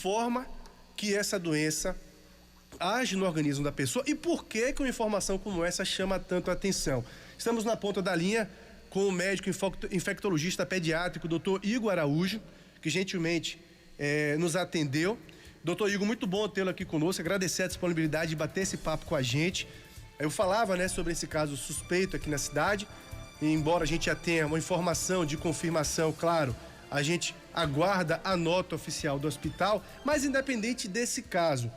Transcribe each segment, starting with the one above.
forma que essa doença age no organismo da pessoa e por que uma informação como essa chama tanto a atenção. Estamos na ponta da linha com o médico infectologista pediátrico, Dr. Igor Araújo, que gentilmente nos atendeu. Doutor Igor, muito bom tê-lo aqui conosco, agradecer a disponibilidade de bater esse papo com a gente. Eu falava, sobre esse caso suspeito aqui na cidade, e embora a gente já tenha uma informação de confirmação, claro, a gente aguarda a nota oficial do hospital, mas independente desse caso,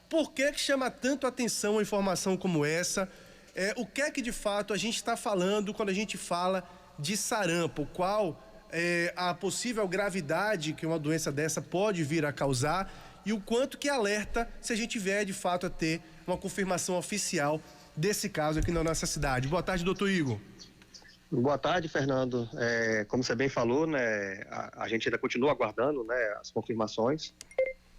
por que chama tanto atenção uma informação como essa? O que é que de fato a gente está falando quando a gente fala de sarampo? Qual a possível gravidade que uma doença dessa pode vir a causar e o quanto que alerta se a gente vier de fato a ter uma confirmação oficial desse caso aqui na nossa cidade. Boa tarde, doutor Igor. Boa tarde, Fernando. Como você bem falou, a gente ainda continua aguardando, as confirmações,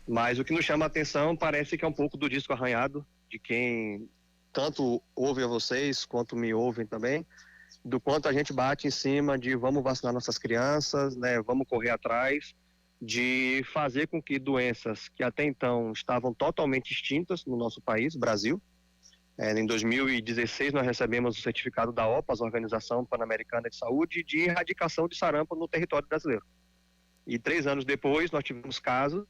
mas o que nos chama a atenção parece que é um pouco do disco arranhado de quem tanto ouve a vocês quanto me ouvem também, do quanto a gente bate em cima de vamos vacinar nossas crianças, vamos correr atrás de fazer com que doenças que até então estavam totalmente extintas no nosso país, Brasil. Em 2016 nós recebemos o certificado da OPAS, Organização Pan-Americana de Saúde, de erradicação de sarampo no território brasileiro. E 3 anos depois nós tivemos casos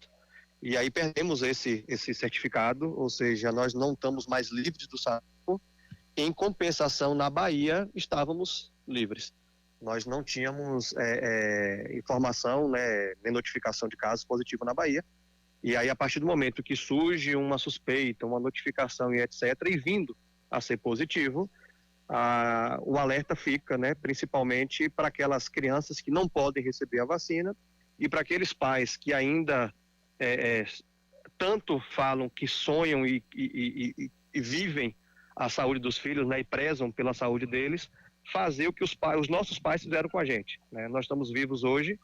e aí perdemos esse certificado, ou seja, nós não estamos mais livres do sarampo. Em compensação, na Bahia estávamos livres. Nós não tínhamos informação, nem notificação de casos positivos na Bahia. E aí, a partir do momento que surge uma suspeita, uma notificação e etc., e vindo a ser positivo, o alerta fica, principalmente para aquelas crianças que não podem receber a vacina e para aqueles pais que ainda tanto falam que sonham e vivem a saúde dos filhos, e prezam pela saúde deles, fazer o que os nossos pais fizeram com a gente. Nós estamos vivos hoje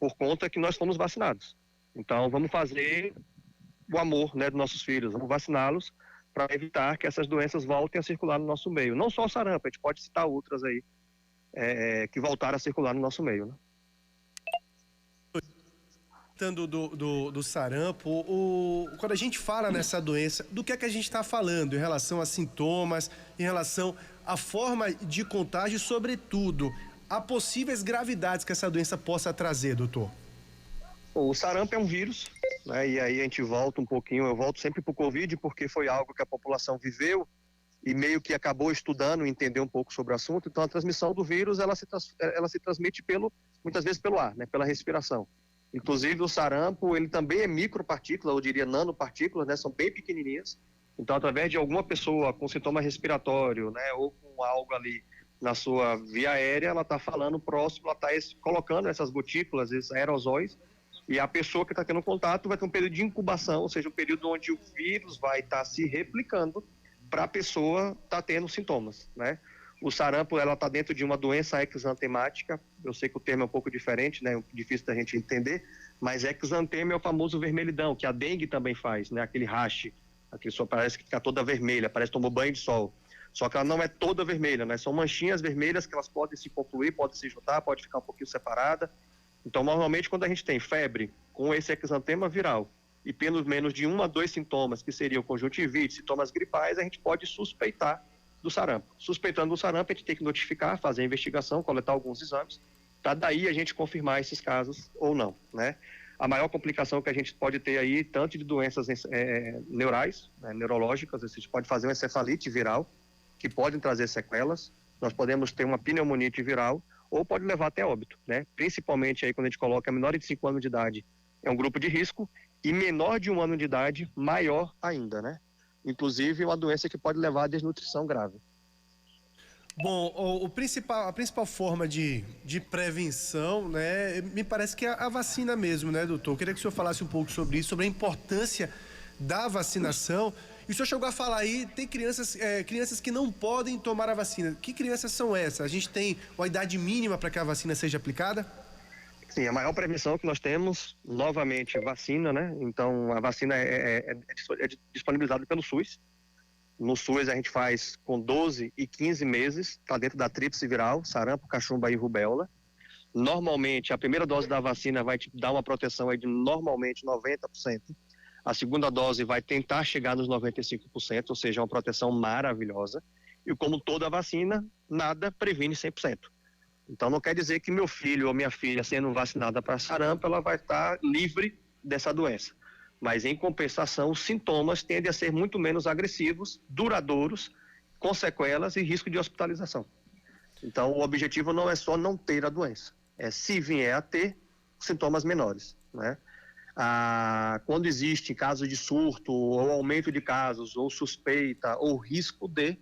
por conta que nós fomos vacinados. Então, vamos fazer o amor, dos nossos filhos, vamos vaciná-los para evitar que essas doenças voltem a circular no nosso meio. Não só o sarampo, a gente pode citar outras aí que voltaram a circular no nosso meio, Do sarampo, quando a gente fala nessa doença, do que é que a gente está falando em relação a sintomas, em relação à forma de contágio e, sobretudo, a possíveis gravidades que essa doença possa trazer, doutor? O sarampo é um vírus, e aí a gente volta um pouquinho, eu volto sempre para o Covid, porque foi algo que a população viveu e meio que acabou estudando e entender um pouco sobre o assunto. Então a transmissão do vírus, ela se transmite muitas vezes pelo ar, pela respiração. Inclusive o sarampo, ele também é micropartícula, eu diria nanopartículas, são bem pequenininhas. Então através de alguma pessoa com sintoma respiratório, ou com algo ali na sua via aérea, ela está falando próximo, ela está colocando essas gotículas, esses aerosóis, e a pessoa que está tendo contato vai ter um período de incubação, ou seja, um período onde o vírus vai estar se replicando para a pessoa estar tendo sintomas, O sarampo, ela está dentro de uma doença exantemática. Eu sei que o termo é um pouco diferente, difícil da gente entender, mas exantema é o famoso vermelhidão, que a dengue também faz, aquele rache, aquele só parece que fica toda vermelha, parece que tomou banho de sol. Só que ela não é toda vermelha, São manchinhas vermelhas que elas podem se confluir, podem se juntar, pode ficar um pouquinho separada. Então, normalmente, quando a gente tem febre com esse exantema viral e pelo menos de 1 a 2 sintomas, que seriam conjuntivite, sintomas gripais, a gente pode suspeitar do sarampo. Suspeitando do sarampo, a gente tem que notificar, fazer a investigação, coletar alguns exames, para daí a gente confirmar esses casos ou não, A maior complicação que a gente pode ter aí, tanto de doenças neurais, neurológicas, a gente pode fazer uma encefalite viral, que podem trazer sequelas, nós podemos ter uma pneumonite viral, ou pode levar até óbito, Principalmente aí quando a gente coloca menores de 5 anos de idade, é um grupo de risco, e menor de 1 ano de idade, maior ainda, Inclusive uma doença que pode levar a desnutrição grave. Bom, a principal forma de prevenção, me parece que é a vacina mesmo, doutor? Eu queria que o senhor falasse um pouco sobre isso, sobre a importância da vacinação. E o senhor chegou a falar aí, tem crianças que não podem tomar a vacina. Que crianças são essas? A gente tem uma idade mínima para que a vacina seja aplicada? Sim, a maior prevenção que nós temos, novamente, vacina, Então, a vacina é disponibilizada pelo SUS. No SUS a gente faz com 12 e 15 meses, está dentro da tríplice viral, sarampo, cachumba e rubéola. Normalmente, a primeira dose da vacina vai te dar uma proteção aí de normalmente 90%. A segunda dose vai tentar chegar nos 95%, ou seja, uma proteção maravilhosa. E como toda vacina, nada previne 100%. Então não quer dizer que meu filho ou minha filha sendo vacinada para sarampo, ela vai estar livre dessa doença. Mas em compensação, os sintomas tendem a ser muito menos agressivos, duradouros, com sequelas e risco de hospitalização. Então o objetivo não é só não ter a doença, é se vier a ter sintomas menores, né? Quando existe casos de surto ou aumento de casos ou suspeita ou risco de,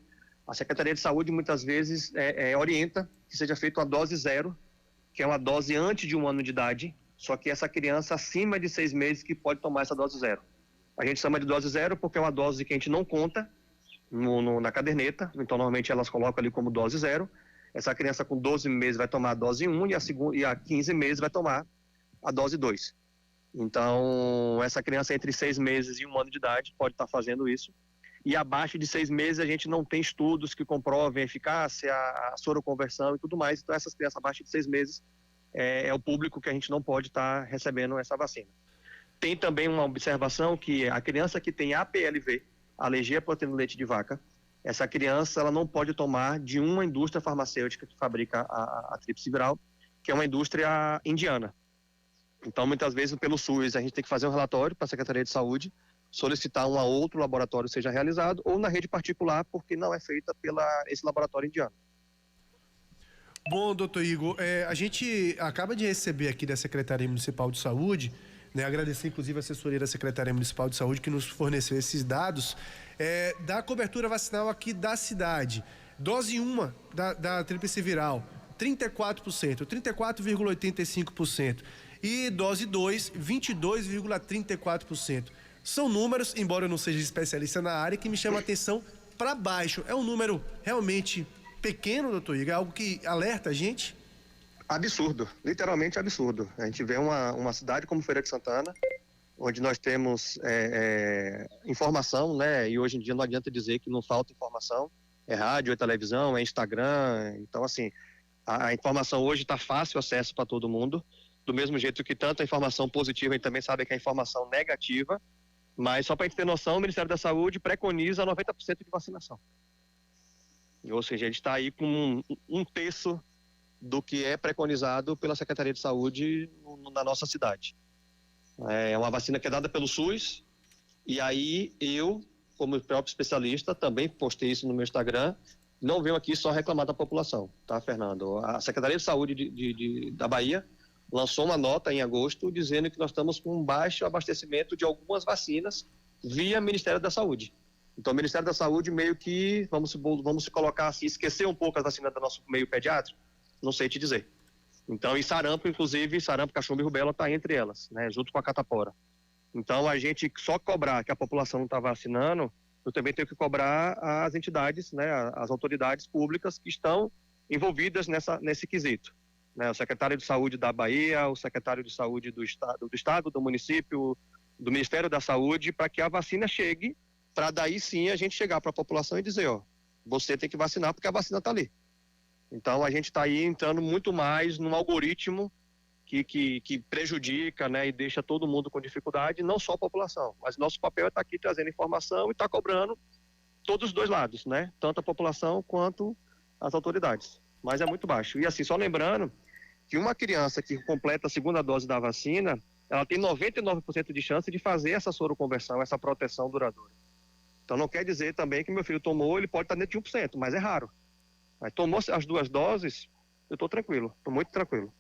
a Secretaria de Saúde muitas vezes orienta que seja feita uma dose zero, que é uma dose antes de 1 ano de idade, só que essa criança acima de 6 meses que pode tomar essa dose zero. A gente chama de dose zero porque é uma dose que a gente não conta na caderneta, então normalmente elas colocam ali como dose zero. Essa criança com 12 meses vai tomar a dose 1 e a 15 meses vai tomar a dose 2. Então, essa criança entre 6 meses e 1 ano de idade pode estar fazendo isso. E abaixo de 6 meses a gente não tem estudos que comprovem a eficácia, a soroconversão e tudo mais. Então, essas crianças abaixo de 6 meses é o público que a gente não pode estar recebendo essa vacina. Tem também uma observação que a criança que tem APLV, alergia à proteína do leite de vaca, essa criança ela não pode tomar de uma indústria farmacêutica que fabrica a tríplice viral, que é uma indústria indiana. Então, muitas vezes, pelo SUS, a gente tem que fazer um relatório para a Secretaria de Saúde, solicitar um outro laboratório seja realizado, ou na rede particular, porque não é feita esse laboratório indiano. Bom, doutor Igor, a gente acaba de receber aqui da Secretaria Municipal de Saúde, né, agradecer inclusive a assessoria da Secretaria Municipal de Saúde que nos forneceu esses dados, da cobertura vacinal aqui da cidade. Dose 1 da tríplice viral, 34%, 34,85%. E dose 2, 22,34%. São números, embora eu não seja especialista na área, que me chama a atenção para baixo. É um número realmente pequeno, doutor Igor? É algo que alerta a gente? Absurdo, literalmente absurdo. A gente vê uma cidade como Feira de Santana, onde nós temos informação, né? E hoje em dia não adianta dizer que não falta informação. É rádio, é televisão, é Instagram. Então, assim, a informação hoje está fácil acesso para todo mundo. Do mesmo jeito que tanto a informação positiva, a gente também sabe que a informação negativa, mas só para a gente ter noção, o Ministério da Saúde preconiza 90% de vacinação. Ou seja, a gente está aí com um terço do que é preconizado pela Secretaria de Saúde na nossa cidade. É uma vacina que é dada pelo SUS, e aí eu, como próprio especialista, também postei isso no meu Instagram, não venho aqui só reclamar da população, tá, Fernando? A Secretaria de Saúde da Bahia lançou uma nota em agosto dizendo que nós estamos com um baixo abastecimento de algumas vacinas via Ministério da Saúde. Então, o Ministério da Saúde meio que, vamos se colocar assim, esquecer um pouco as vacinas do nosso meio pediátrico, não sei te dizer. Então, e sarampo, inclusive, sarampo, cachumba e rubéola está entre elas, né, junto com a catapora. Então, a gente só cobrar que a população não está vacinando, eu também tenho que cobrar as entidades, né, as autoridades públicas que estão envolvidas nesse quesito. Né, o secretário de Saúde da Bahia, o secretário de Saúde do Estado, do município, do Ministério da Saúde, para que a vacina chegue, para daí sim a gente chegar para a população e dizer, ó, você tem que vacinar porque a vacina está ali. Então a gente está aí entrando muito mais num algoritmo que prejudica, né, e deixa todo mundo com dificuldade, não só a população, mas nosso papel é estar aqui trazendo informação e estar cobrando todos os dois lados, né, tanto a população quanto as autoridades. Mas é muito baixo. E assim, só lembrando que uma criança que completa a segunda dose da vacina, ela tem 99% de chance de fazer essa soroconversão, essa proteção duradoura. Então não quer dizer também que meu filho tomou, ele pode estar dentro de 1%, mas é raro. Mas tomou as 2 doses, eu estou tranquilo, estou muito tranquilo.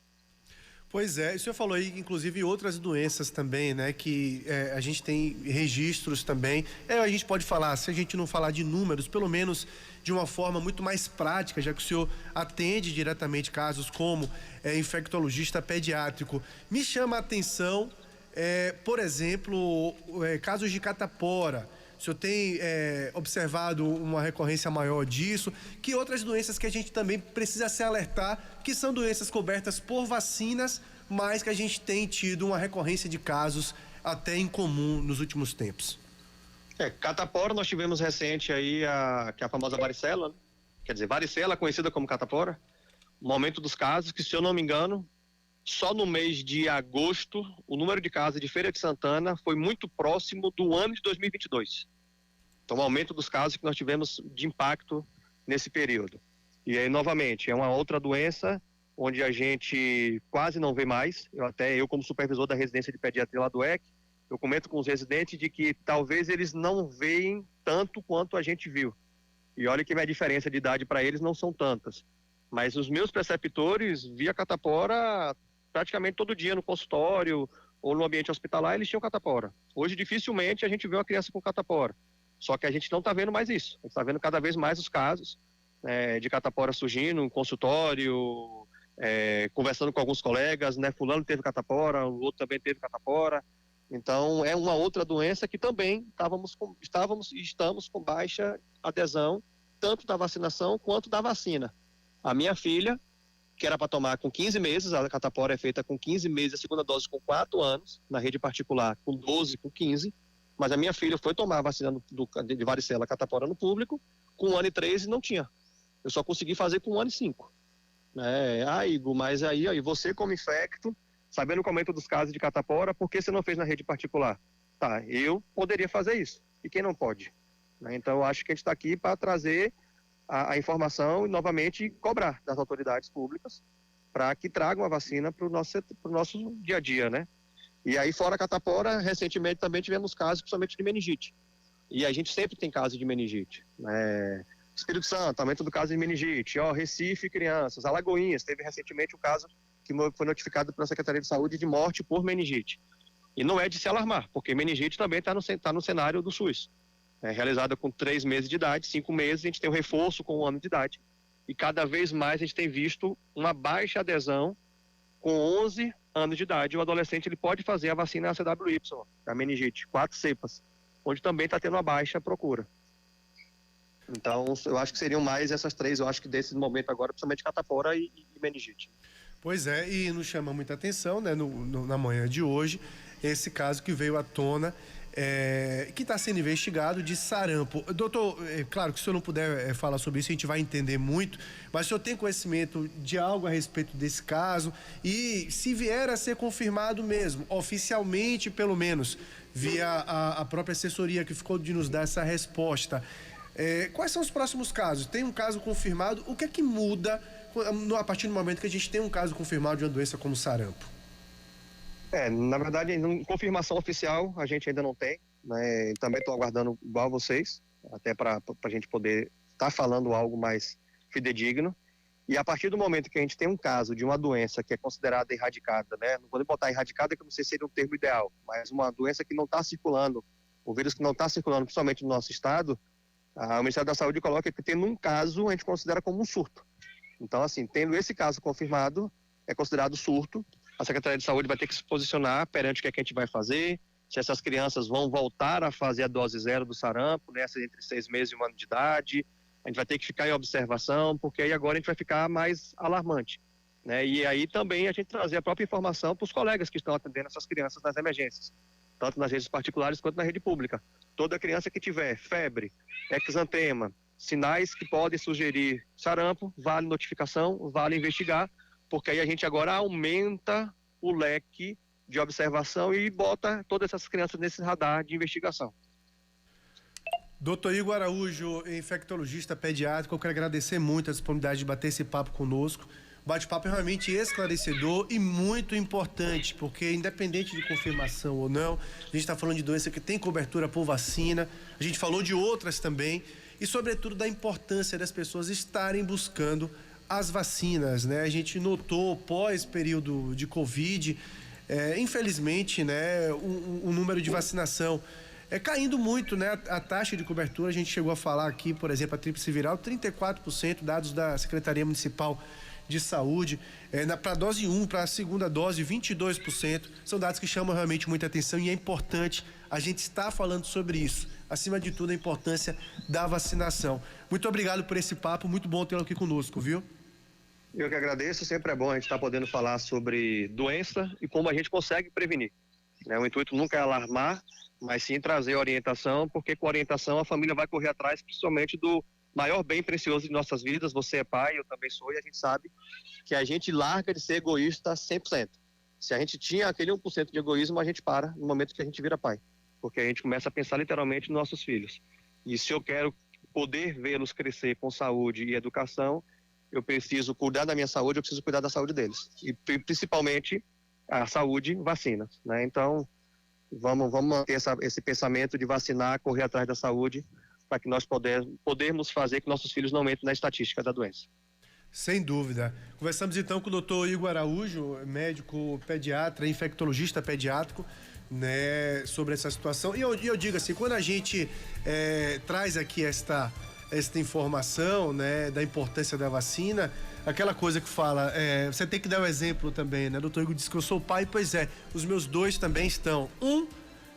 Pois é, o senhor falou aí, inclusive, outras doenças também, né, que a gente tem registros também. A gente pode falar, se a gente não falar de números, pelo menos de uma forma muito mais prática, já que o senhor atende diretamente casos como infectologista pediátrico. Me chama a atenção, por exemplo, casos de catapora. O senhor tem observado uma recorrência maior disso? Que outras doenças que a gente também precisa se alertar, que são doenças cobertas por vacinas, mas que a gente tem tido uma recorrência de casos até incomum nos últimos tempos? Catapora nós tivemos recente aí que é a famosa varicela, né? Quer dizer, varicela conhecida como catapora, um aumento dos casos que, se eu não me engano, só no mês de agosto, o número de casos de Feira de Santana foi muito próximo do ano de 2022. Então, o aumento dos casos que nós tivemos de impacto nesse período. E aí, novamente, é uma outra doença onde a gente quase não vê mais. Eu como supervisor da residência de pediatria lá do EC, eu comento com os residentes de que talvez eles não veem tanto quanto a gente viu. E olha que a diferença de idade para eles não são tantas. Mas os meus preceptores, via catapora, praticamente todo dia no consultório ou no ambiente hospitalar, eles tinham catapora. Hoje, dificilmente, a gente vê uma criança com catapora. Só que a gente não está vendo mais isso. A gente está vendo cada vez mais os casos de catapora surgindo no consultório, conversando com alguns colegas, né? Fulano teve catapora, o outro também teve catapora. Então, é uma outra doença que também estamos com baixa adesão, tanto da vacinação quanto da vacina. A minha filha, que era para tomar com 15 meses, a catapora é feita com 15 meses, a segunda dose com 4 anos, na rede particular com 12, com 15, mas a minha filha foi tomar a vacina de varicela catapora no público, com 1 ano e 3 e não tinha. Eu só consegui fazer com 1 ano e 5. Igor, mas aí você como infecto, sabendo o aumento dos casos de catapora, por que você não fez na rede particular? Tá, eu poderia fazer isso. E quem não pode? Então, eu acho que a gente está aqui para trazer a informação e, novamente, cobrar das autoridades públicas para que tragam a vacina para o nosso dia a dia, né? E aí, fora a catapora, recentemente também tivemos casos, principalmente de meningite. E a gente sempre tem casos de meningite. Espírito Santo, aumento do caso de meningite. Recife, crianças. Alagoinhas, teve recentemente o caso que foi notificado pela Secretaria de Saúde de morte por meningite. E não é de se alarmar, porque meningite também está no cenário do SUS. Realizada com 3 meses de idade, 5 meses, a gente tem um reforço com 1 ano de idade. E cada vez mais a gente tem visto uma baixa adesão com 11 anos de idade. O adolescente ele pode fazer a vacina ACWY, a meningite, 4 cepas, onde também está tendo uma baixa procura. Então, eu acho que seriam mais essas 3, eu acho que desse momento agora, principalmente catapora e meningite. Pois é, e nos chama muita atenção, né, na manhã de hoje, esse caso que veio à tona, que está sendo investigado de sarampo. Doutor, claro que se o senhor não puder falar sobre isso, a gente vai entender muito, mas o senhor tem conhecimento de algo a respeito desse caso? E se vier a ser confirmado mesmo, oficialmente pelo menos, via a própria assessoria que ficou de nos dar essa resposta, quais são os próximos casos? Tem um caso confirmado, o que é que muda a partir do momento que a gente tem um caso confirmado de uma doença como sarampo? Na verdade, confirmação oficial a gente ainda não tem, né? Também estou aguardando igual vocês, até para a gente poder estar falando algo mais fidedigno. E a partir do momento que a gente tem um caso de uma doença que é considerada erradicada, né? Não vou botar erradicada, que eu não sei se seria um termo ideal, mas uma doença que não está circulando, o vírus que não está circulando, principalmente no nosso estado, o Ministério da Saúde coloca que tendo um caso, a gente considera como um surto. Então, assim, tendo esse caso confirmado, é considerado surto. A Secretaria de Saúde vai ter que se posicionar perante o que é que a gente vai fazer, se essas crianças vão voltar a fazer a dose 0 do sarampo, nessa entre 6 meses e 1 ano de idade. A gente vai ter que ficar em observação, porque aí agora a gente vai ficar mais alarmante, né? E aí também a gente trazer a própria informação para os colegas que estão atendendo essas crianças nas emergências, tanto nas redes particulares quanto na rede pública. Toda criança que tiver febre, exantema, sinais que podem sugerir sarampo, vale notificação, vale investigar, porque aí a gente agora aumenta o leque de observação e bota todas essas crianças nesse radar de investigação. Doutor Igor Araújo, infectologista pediátrico, eu quero agradecer muito a disponibilidade de bater esse papo conosco. O bate-papo é realmente esclarecedor e muito importante, porque independente de confirmação ou não, a gente está falando de doença que tem cobertura por vacina, a gente falou de outras também, e sobretudo da importância das pessoas estarem buscando as vacinas, né? A gente notou pós período de Covid, infelizmente, né, o número de vacinação caindo muito, né? A taxa de cobertura, a gente chegou a falar aqui, por exemplo, a tríplice viral, 34%, dados da Secretaria Municipal de Saúde, para a dose 1, para a segunda dose, 22%. São dados que chamam realmente muita atenção e é importante a gente estar falando sobre isso. Acima de tudo, a importância da vacinação. Muito obrigado por esse papo, muito bom tê-lo aqui conosco, viu? Eu que agradeço, sempre é bom a gente estar podendo falar sobre doença e como a gente consegue prevenir, né? O intuito nunca é alarmar, mas sim trazer orientação, porque com orientação a família vai correr atrás, principalmente do maior bem precioso de nossas vidas. Você é pai, eu também sou, e a gente sabe que a gente larga de ser egoísta 100%. Se a gente tinha aquele 1% de egoísmo, a gente para no momento que a gente vira pai, porque a gente começa a pensar literalmente nos nossos filhos. E se eu quero poder vê-los crescer com saúde e educação, eu preciso cuidar da minha saúde, eu preciso cuidar da saúde deles. E principalmente a saúde, vacina, né? Então, vamos manter esse pensamento de vacinar, correr atrás da saúde, para que nós podermos fazer que nossos filhos não entrem na estatística da doença. Sem dúvida. Conversamos então com o doutor Igor Araújo, médico pediatra, infectologista pediátrico, né, sobre essa situação. E eu digo assim, quando a gente traz aqui esta informação, né, da importância da vacina, aquela coisa que fala, você tem que dar o exemplo também, né? O doutor Igor disse que eu sou pai, pois é, os meus dois também estão.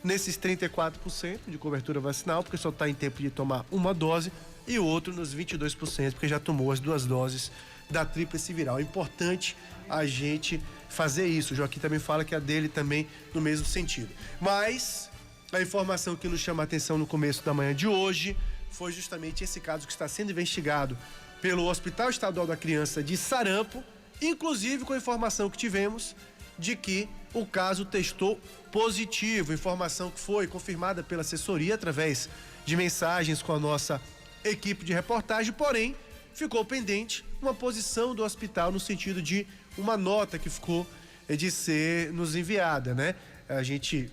Nesses 34% de cobertura vacinal, porque só está em tempo de tomar uma dose, e o outro nos 22%, porque já tomou as 2 doses da tríplice viral. É importante a gente fazer isso. O Joaquim também fala que a dele também no mesmo sentido. Mas a informação que nos chama a atenção no começo da manhã de hoje foi justamente esse caso que está sendo investigado pelo Hospital Estadual da Criança de Sarampo, inclusive com a informação que tivemos de que o caso testou positivo, informação que foi confirmada pela assessoria através de mensagens com a nossa equipe de reportagem, porém ficou pendente uma posição do hospital no sentido de uma nota que ficou de ser nos enviada, né? A gente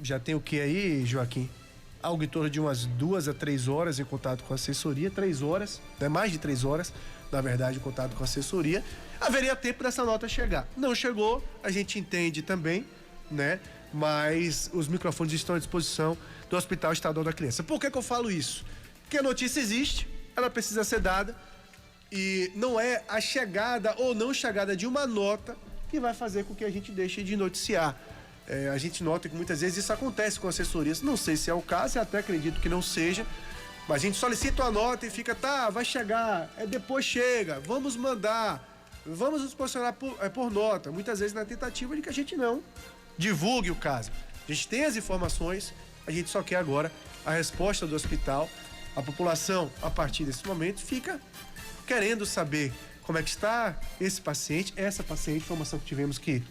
já tem o que aí, Joaquim? Algo em torno de umas 2 a 3 horas em contato com a assessoria, 3 horas, né? Mais de 3 horas, na verdade, em contato com a assessoria. Haveria tempo dessa nota chegar. Não chegou, a gente entende também, né? Mas os microfones estão à disposição do Hospital Estadual da Criança. Por que eu falo isso? Porque a notícia existe, ela precisa ser dada, e não é a chegada ou não chegada de uma nota que vai fazer com que a gente deixe de noticiar. A gente nota que muitas vezes isso acontece com assessorias. Não sei se é o caso, eu até acredito que não seja, mas a gente solicita uma nota e fica, vai chegar, depois chega, vamos mandar, vamos nos posicionar por nota. Muitas vezes na tentativa de que a gente não divulgue o caso. A gente tem as informações, a gente só quer agora a resposta do hospital. A população, a partir desse momento, fica querendo saber como é que está esse paciente, essa paciente, informação que tivemos que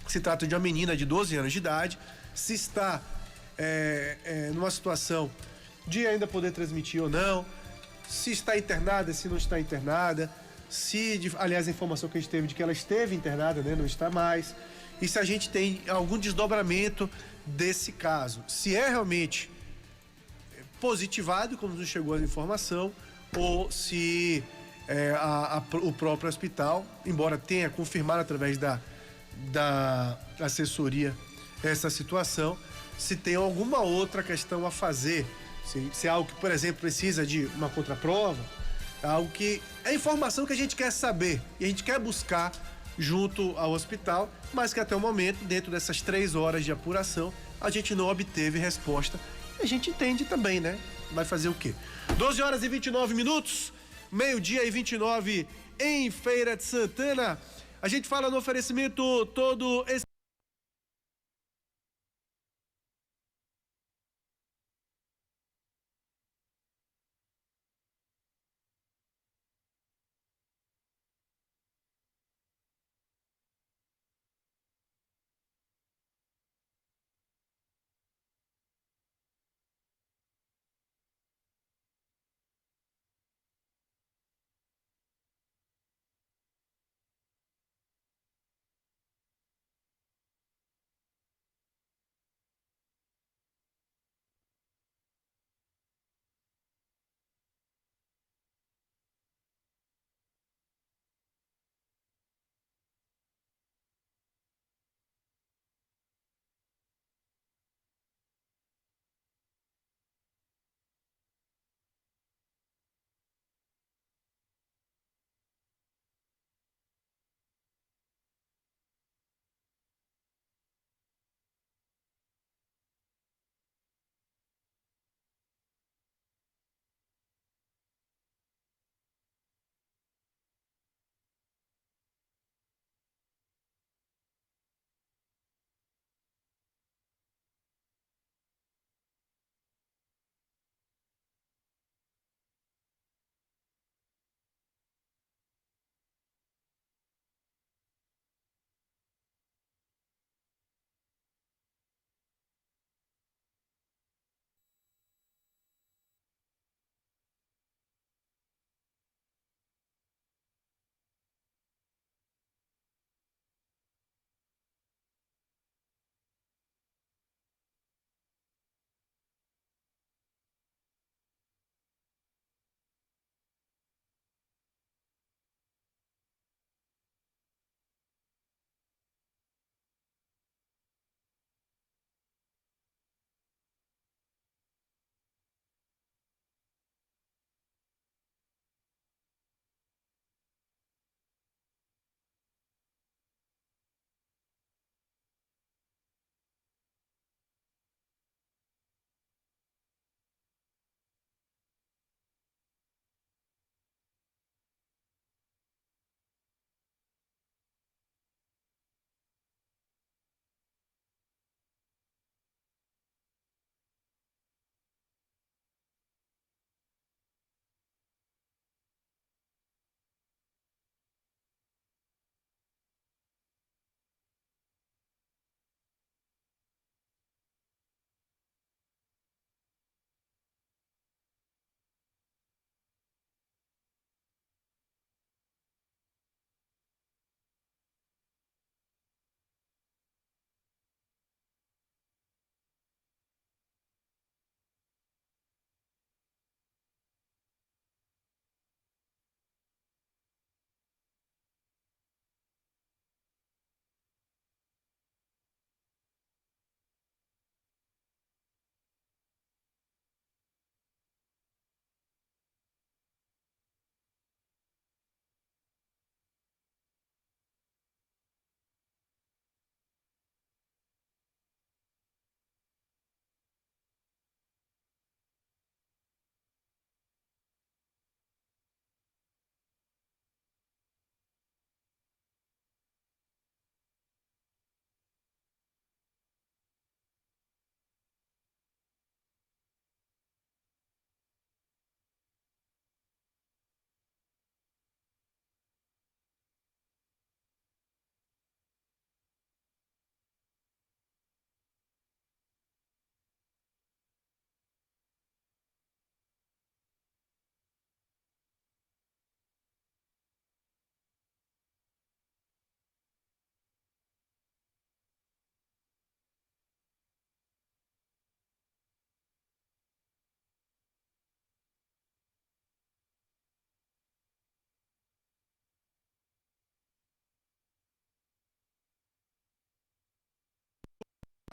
se trata de uma menina de 12 anos de idade, se está numa situação de ainda poder transmitir ou não, se está internada, se não está internada, aliás, a informação que a gente teve de que ela esteve internada, né, não está mais, e se a gente tem algum desdobramento desse caso, se é realmente positivado, como nos chegou a informação, ou se o próprio hospital, embora tenha confirmado através da assessoria essa situação, se tem alguma outra questão a fazer, se é algo que, por exemplo, precisa de uma contraprova, algo que é informação que a gente quer saber e a gente quer buscar junto ao hospital, mas que até o momento, dentro dessas 3 horas de apuração, a gente não obteve resposta. A gente entende também, né? Vai fazer o quê? 12 horas e 29 minutos, meio-dia e 29 em Feira de Santana. A gente fala no oferecimento todo esse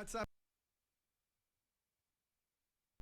WhatsApp